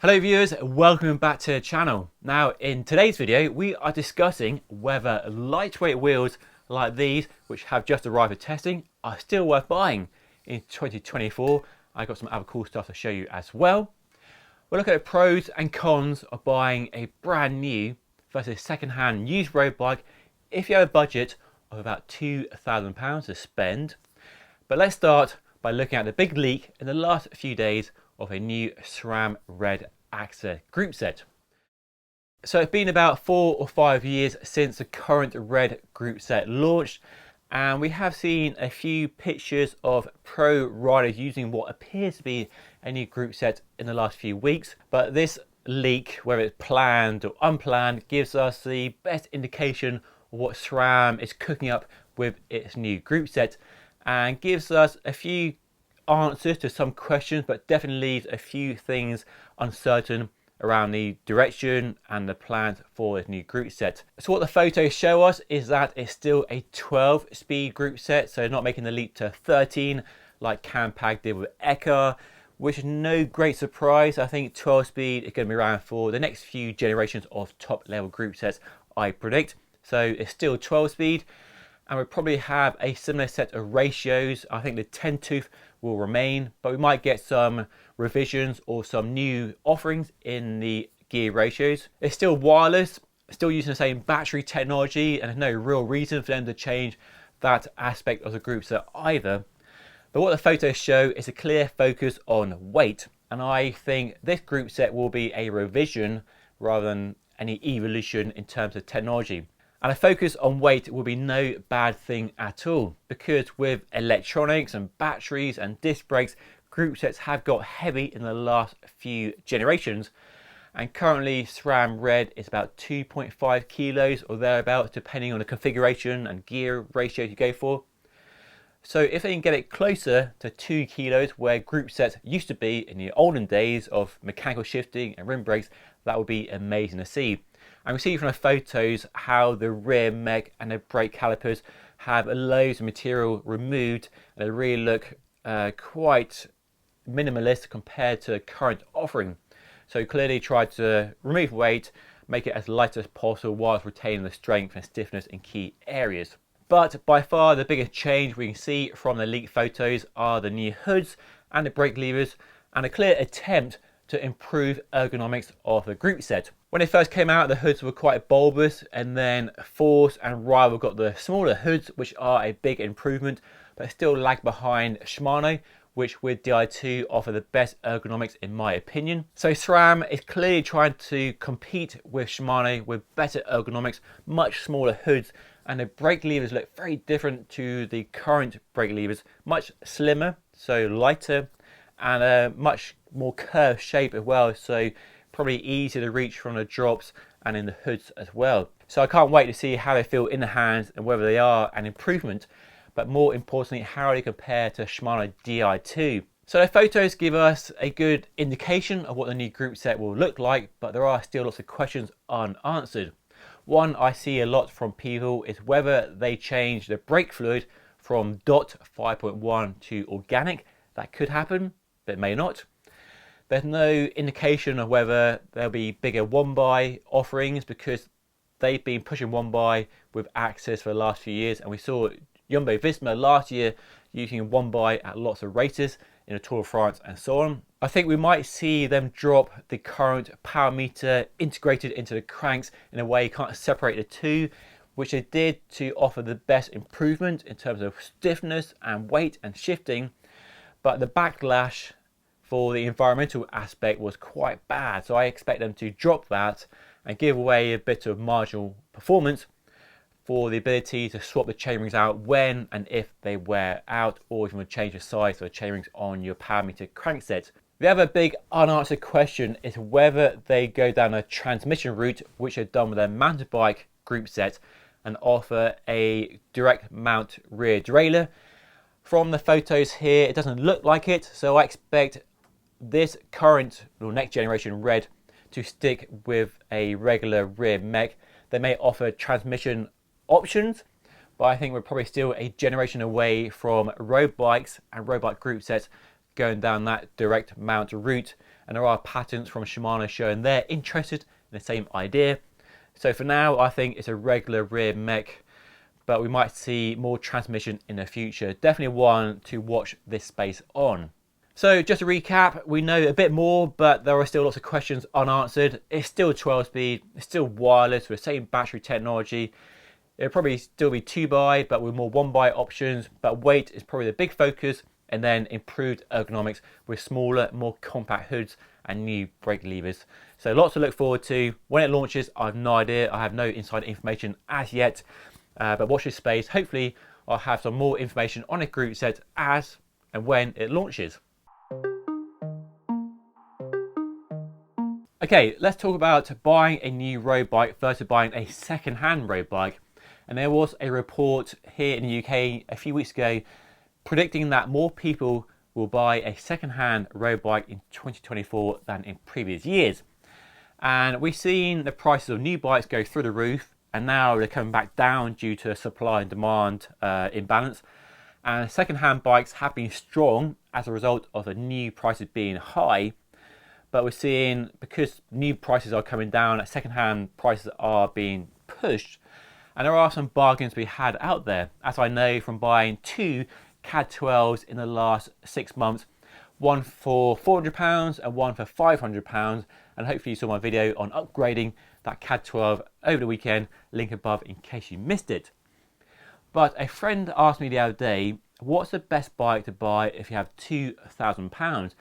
Hello viewers, welcome back to the channel. Now in today's video we are discussing whether lightweight wheels like these, which have just arrived for testing, are still worth buying in 2024. I've got some other cool stuff to show you as well. We'll look at the pros and cons of buying a brand new versus second-hand used road bike if you have a budget of about £2,000 to spend. But let's start by looking at the big leak in the last few days of a new SRAM Red AXS group set. So it's been about 4 or 5 years since the current Red group set launched, and we have seen a few pictures of pro riders using what appears to be a new group set in the last few weeks. But this leak, whether it's planned or unplanned, gives us the best indication of what SRAM is cooking up with its new group set, and gives us a few answers to some questions, but definitely leaves a few things uncertain around the direction and the plans for this new group set. So what the photos show us is that it's still a 12-speed group set, so not making the leap to 13 like Campag did with Ekka, which is no great surprise. I think 12-speed is going to be around for the next few generations of top-level group sets, I predict. So it's still 12-speed, and we'll probably have a similar set of ratios. I think the 10-tooth will remain, but we might get some revisions or some new offerings in the gear ratios. It's still wireless, still using the same battery technology, and there's no real reason for them to change that aspect of the group set either. But what the photos show is a clear focus on weight, and I think this group set will be a revision rather than any evolution in terms of technology. And a focus on weight will be no bad thing at all, because with electronics and batteries and disc brakes, group sets have got heavy in the last few generations. And currently SRAM Red is about 2.5 kilos or thereabouts, depending on the configuration and gear ratio you go for. So if they can get it closer to 2 kilos where group sets used to be in the olden days of mechanical shifting and rim brakes, that would be amazing to see. And we see from the photos how the rear mech and the brake calipers have loads of material removed, and they really look quite minimalist compared to the current offering. So clearly tried to remove weight, make it as light as possible whilst retaining the strength and stiffness in key areas. But by far the biggest change we can see from the leaked photos are the new hoods and the brake levers, and a clear attempt to improve ergonomics of the group set. When they first came out, the hoods were quite bulbous, and then Force and Rival got the smaller hoods, which are a big improvement, but still lag behind Shimano, which with Di2 offer the best ergonomics in my opinion. So SRAM is clearly trying to compete with Shimano with better ergonomics, much smaller hoods, and the brake levers look very different to the current brake levers, much slimmer, so lighter, and a much more curved shape as well, so probably easier to reach from the drops and in the hoods as well. So I can't wait to see how they feel in the hands and whether they are an improvement, but more importantly how they compare to Shimano Di2. So the photos give us a good indication of what the new group set will look like, but there are still lots of questions unanswered. One I see a lot from people is whether they change the brake fluid from DOT 5.1 to organic. That could happen, but it may not. There's no indication of whether there'll be bigger one-by offerings, because they've been pushing one-by with AXS for the last few years, and we saw Jumbo-Visma last year using one-by at lots of races in the Tour de France and so on. I think we might see them drop the current power meter integrated into the cranks in a way you can't separate the two, which they did to offer the best improvement in terms of stiffness and weight and shifting, but the backlash for the environmental aspect was quite bad. So I expect them to drop that and give away a bit of marginal performance for the ability to swap the chainrings out when and if they wear out, or if you want to change the size of the chainrings on your power meter crankset. The other big unanswered question is whether they go down a transmission route, which they've done with their mountain bike group set, and offer a direct mount rear derailleur. From the photos here, it doesn't look like it, so I expect this current or next generation Red to stick with a regular rear mech. They may offer transmission options, but I think we're probably still a generation away from road bikes and road bike group sets going down that direct mount route, and there are patents from Shimano showing they're interested in the same idea. So for now, I think it's a regular rear mech, but we might see more transmission in the future. Definitely one to watch this space on. So just to recap, we know a bit more, but there are still lots of questions unanswered. It's still 12-speed, it's still wireless with the same battery technology. It'll probably still be 2x, but with more 1x options. But weight is probably the big focus, and then improved ergonomics with smaller, more compact hoods and new brake levers. So lots to look forward to. When it launches, I have no idea. I have no inside information as yet. But watch this space. Hopefully, I'll have some more information on a group set as and when it launches. Okay, let's talk about buying a new road bike versus buying a second-hand road bike. And there was a report here in the UK a few weeks ago predicting that more people will buy a second-hand road bike in 2024 than in previous years. And we've seen the prices of new bikes go through the roof, and now they're coming back down due to supply and demand imbalance. And second-hand bikes have been strong as a result of the new prices being high. But we're seeing, because new prices are coming down, second-hand prices are being pushed. And there are some bargains to be had out there, as I know from buying 2 CAD 12s in the last 6 months. One for £400 and one for £500. And hopefully you saw my video on upgrading that CAD 12 over the weekend. Link above in case you missed it. But a friend asked me the other day, what's the best bike to buy if you have £2,000?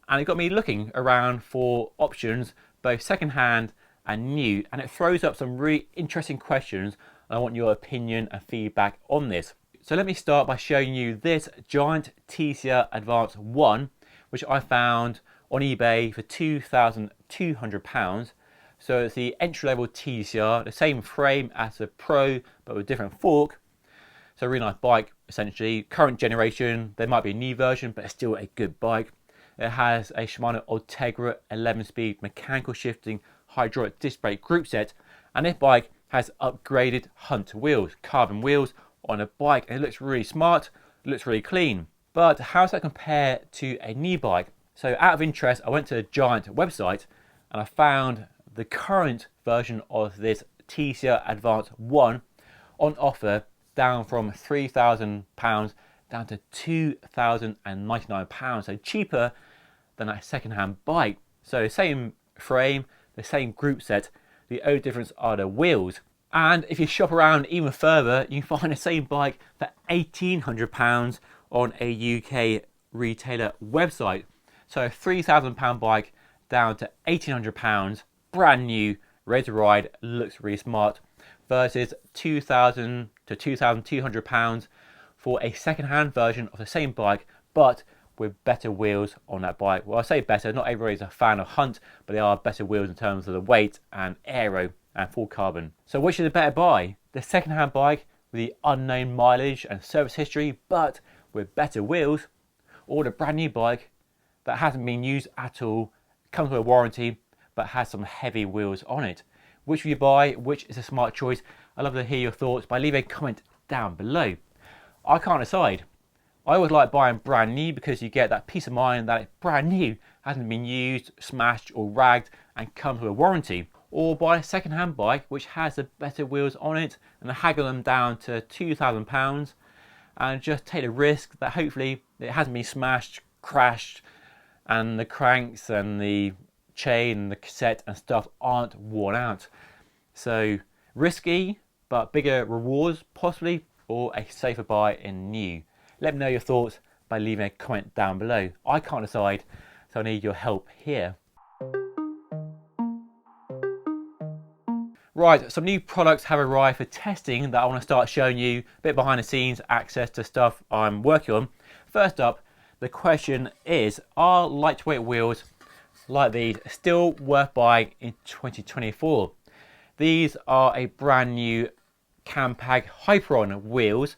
And it got me looking around for options, both second-hand and new, and it throws up some really interesting questions, and I want your opinion and feedback on this. So let me start by showing you this Giant TCR Advance 1, which I found on eBay for £2,200. So it's the entry-level TCR, the same frame as the Pro, but with a different fork. So a really nice bike, essentially. Current generation, there might be a new version, but it's still a good bike. It has a Shimano Ultegra 11-speed mechanical shifting hydraulic disc brake group set, and this bike has upgraded Hunt wheels, carbon wheels on a bike, and it looks really smart, it looks really clean. But how does that compare to a new bike? So out of interest, I went to the Giant website and I found the current version of this TCR Advance 1 on offer down from £3,000 down to £2,099, so cheaper than a second-hand bike. So same frame, the same group set, the only difference are the wheels. And if you shop around even further, you can find the same bike for £1,800 on a UK retailer website. So a £3,000 bike down to £1,800, brand new, ready to ride, looks really smart, versus £2,000 to £2,200 for a second-hand version of the same bike, but with better wheels on that bike. Well, I say better, not everybody's a fan of Hunt, but they are better wheels in terms of the weight and aero and full carbon. So which is a better buy? The second-hand bike with the unknown mileage and service history, but with better wheels, or the brand new bike that hasn't been used at all, comes with a warranty, but has some heavy wheels on it? Which will you buy? Which is a smart choice? I'd love to hear your thoughts by leaving a comment down below. I can't decide. I always like buying brand new because you get that peace of mind that it's brand new, hasn't been used, smashed or ragged, and comes with a warranty. Or buy a second-hand bike which has the better wheels on it and haggle them down to £2,000 and just take the risk that hopefully it hasn't been smashed, crashed, and the cranks and the chain and the cassette and stuff aren't worn out. So risky, but bigger rewards possibly, or a safer buy in new. Let me know your thoughts by leaving a comment down below. I can't decide, so I need your help here. Right, some new products have arrived for testing that I want to start showing you a bit behind the scenes, access to stuff I'm working on. First up, the question is, are lightweight wheels like these still worth buying in 2024? These are a brand new Campag Hyperon wheels.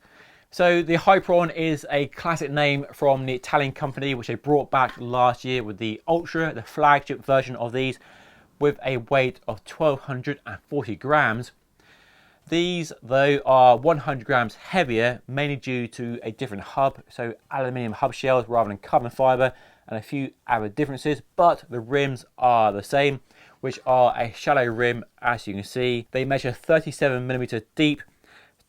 So the Hyperon is a classic name from the Italian company which they brought back last year with the Ultra, the flagship version of these, with a weight of 1,240 grams. These though are 100 grams heavier, mainly due to a different hub, so aluminium hub shells rather than carbon fibre, and a few other differences, but the rims are the same, which are a shallow rim. As you can see, they measure 37mm deep,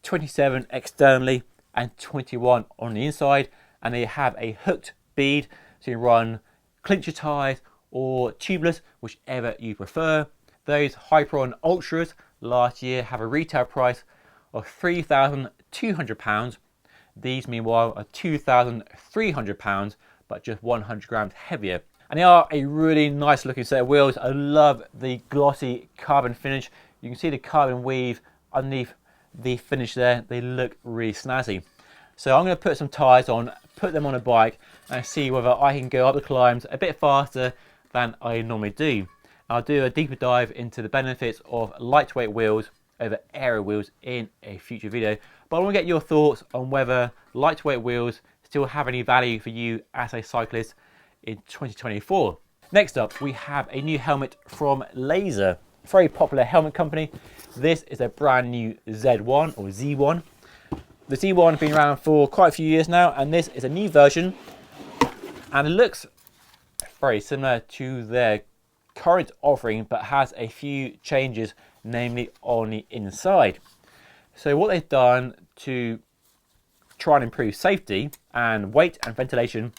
27 externally, and 21 on the inside, and they have a hooked bead, so you run clincher tyres or tubeless, whichever you prefer. Those Hyperon Ultras last year have a retail price of £3,200. These meanwhile are £2,300, but just 100 grams heavier. And they are a really nice looking set of wheels. I love the glossy carbon finish. You can see the carbon weave underneath the finish there. They look really snazzy. So I'm going to put some tyres on, put them on a bike, and see whether I can go up the climbs a bit faster than I normally do. I'll do a deeper dive into the benefits of lightweight wheels over aero wheels in a future video. But I want to get your thoughts on whether lightweight wheels still have any value for you as a cyclist in 2024. Next up, we have a new helmet from Laser, a very popular helmet company. This is a brand new Z1 or Z1. The Z1 has been around for quite a few years now, and this is a new version, and it looks very similar to their current offering, but has a few changes, namely on the inside. So what they've done to try and improve safety and weight and ventilation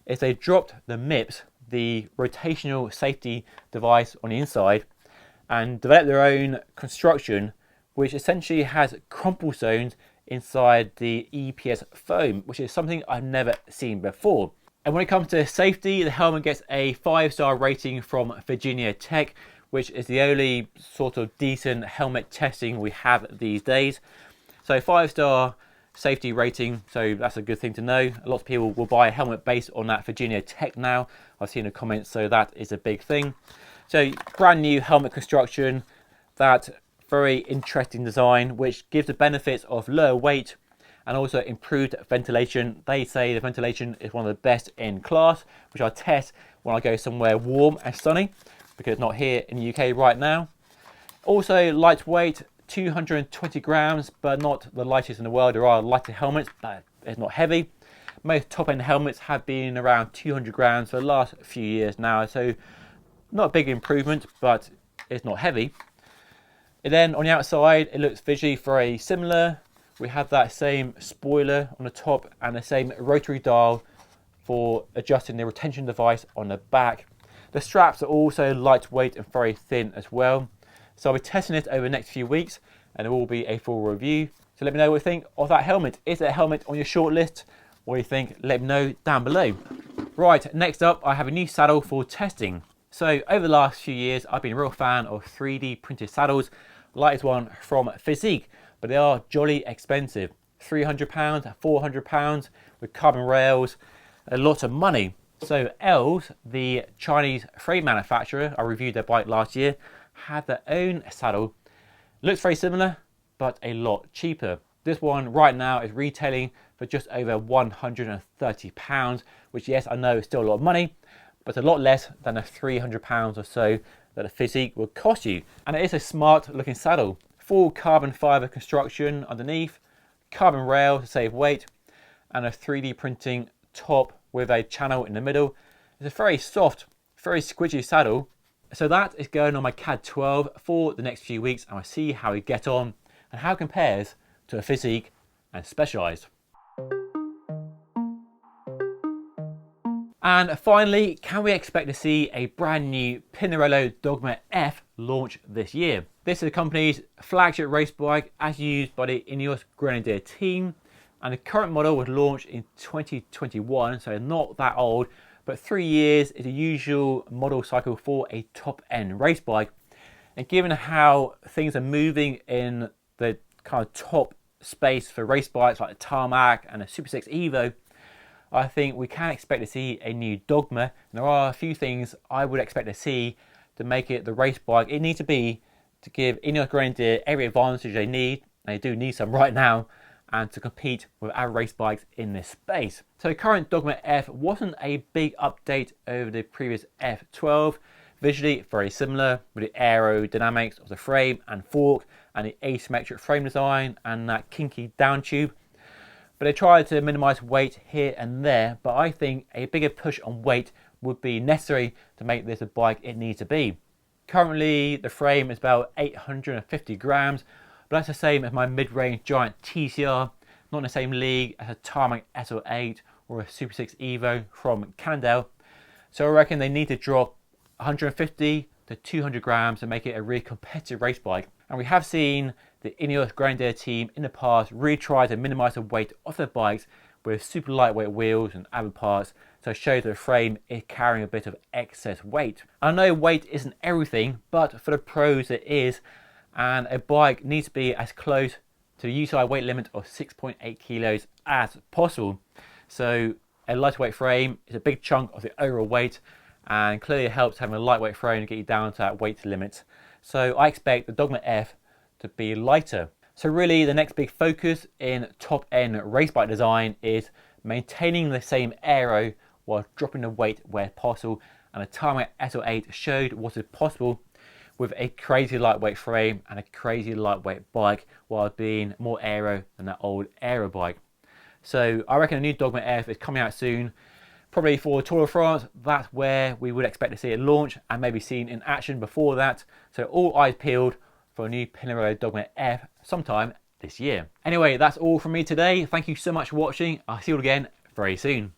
is they dropped the MIPS, the rotational safety device, on the inside, and developed their own construction, which essentially has crumple zones inside the EPS foam, which is something I've never seen before. And when it comes to safety, the helmet gets a 5-star rating from Virginia Tech, which is the only sort of decent helmet testing we have these days. So 5-star safety rating, so that's a good thing to know. A lot of people will buy a helmet based on that Virginia Tech now. I've seen the comments, so that is a big thing. So brand new helmet construction, that very interesting design, which gives the benefits of lower weight and also improved ventilation. They say the ventilation is one of the best in class, which I test when I go somewhere warm and sunny, because it's not here in the UK right now. Also lightweight, 220 grams, but not the lightest in the world. There are lighter helmets, but it's not heavy. Most top-end helmets have been around 200 grams for the last few years now, so not a big improvement, but it's not heavy. And then on the outside, it looks visually very similar. We have that same spoiler on the top and the same rotary dial for adjusting the retention device on the back. The straps are also lightweight and very thin as well. So I'll be testing this over the next few weeks, and there will be a full review. So let me know what you think of that helmet. Is it a helmet on your short list? What do you think? Let me know down below. Right, next up, I have a new saddle for testing. So over the last few years, I've been a real fan of 3D printed saddles, like this one from Physique, but they are jolly expensive. £300, £400 with carbon rails, a lot of money. So Els, the Chinese frame manufacturer, I reviewed their bike last year, had their own saddle. Looks very similar, but a lot cheaper. This one right now is retailing for just over £130, which, yes, I know is still a lot of money, but a lot less than the £300 or so that a Physique will cost you. And it is a smart looking saddle. Full carbon fiber construction underneath, carbon rail to save weight, and a 3D printing top with a channel in the middle. It's a very soft, very squidgy saddle. So that is going on my CAD 12 for the next few weeks, and I'll see how we get on and how it compares to a Physique and Specialized. And finally, can we expect to see a brand new Pinarello Dogma F launch this year? This is the company's flagship race bike as used by the Ineos Grenadier team, and the current model was launched in 2021, so not that old, but 3 years is the usual model cycle for a top-end race bike. And given how things are moving in the kind of top space for race bikes like the Tarmac and the Super 6 Evo, I think we can expect to see a new Dogma. And there are a few things I would expect to see to make it the race bike it needs to be to give Ineos Grenadier every advantage they need, and they do need some right now, and to compete with our race bikes in this space. So the current Dogma F wasn't a big update over the previous F12. Visually very similar with the aerodynamics of the frame and fork and the asymmetric frame design and that kinky down tube. But they tried to minimize weight here and there, but I think a bigger push on weight would be necessary to make this a bike it needs to be. Currently the frame is about 850 grams, but that's the same as my mid-range giant TCR, not in the same league as a Tarmac SL8 or a Super 6 Evo from Cannondale. So I reckon they need to drop 150 to 200 grams to make it a really competitive race bike. And we have seen the Ineos Grenadier team in the past really try to minimize the weight of their bikes with super lightweight wheels and other parts, so it shows that the frame is carrying a bit of excess weight. I know weight isn't everything, but for the pros it is, and a bike needs to be as close to the UCI weight limit of 6.8 kilos as possible. So a lightweight frame is a big chunk of the overall weight, and clearly it helps having a lightweight frame to get you down to that weight limit. So I expect the Dogma F to be lighter. So really the next big focus in top end race bike design is maintaining the same aero while dropping the weight where possible, and the Tarmac SL8 showed what is possible with a crazy lightweight frame and a crazy lightweight bike while being more aero than that old aero bike. So I reckon a new Dogma F is coming out soon, probably for Tour de France. That's where we would expect to see it launch and maybe seen in action before that. So all eyes peeled for a new Pinarello Dogma F sometime this year. Anyway, that's all from me today. Thank you so much for watching. I'll see you all again very soon.